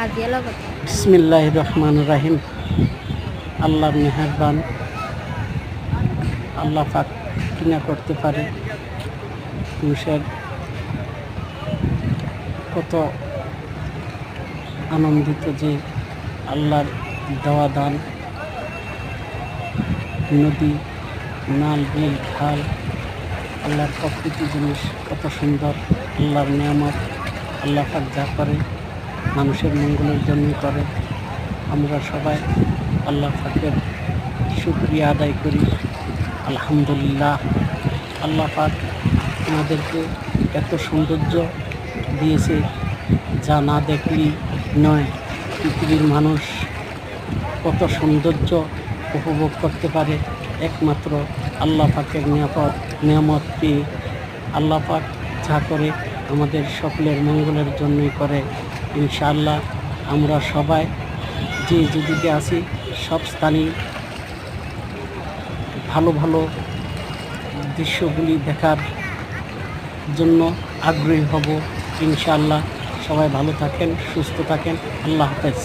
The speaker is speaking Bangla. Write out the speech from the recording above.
বিসমিল্লাহির রহমানির রহিম। আল্লাহর মেহেরবান, আল্লাহ পাক কিনা করতে পারে। মানুষের কত আনন্দিত যে আল্লাহর দেওয়া দান, নদী, নাল, বিল, খাল, আল্লাহর প্রকৃতি জিনিস কত সুন্দর। আল্লাহর নিয়ামত, আল্লাহ পাক যা করে মানুষের মঙ্গলের জন্য করে। আমরা সবাই আল্লাহ পাকের শুকরিয়া আদায় করি। আলহামদুলিল্লাহ, আল্লাহ পাক আমাদেরকে এত সৌন্দর্য দিয়েছে যা না দেখলেই নয়। পৃথিবীর মানুষ কত সৌন্দর্য উপভোগ করতে পারে একমাত্র আল্লাহ পাকের নিয়ামত পেয়ে। আল্লাহ পাক যা করে আমাদের সকলের মঙ্গলের জন্যই করে। ইনশাআল্লাহ আমরা সবাই যে যেদিকে আছি সব স্থানেই ভালো ভালো দৃশ্যগুলি দেখার জন্য আগ্রহী হব। ইনশাআল্লাহ সবাই ভালো থাকেন, সুস্থ থাকেন। আল্লাহ হাফেজ।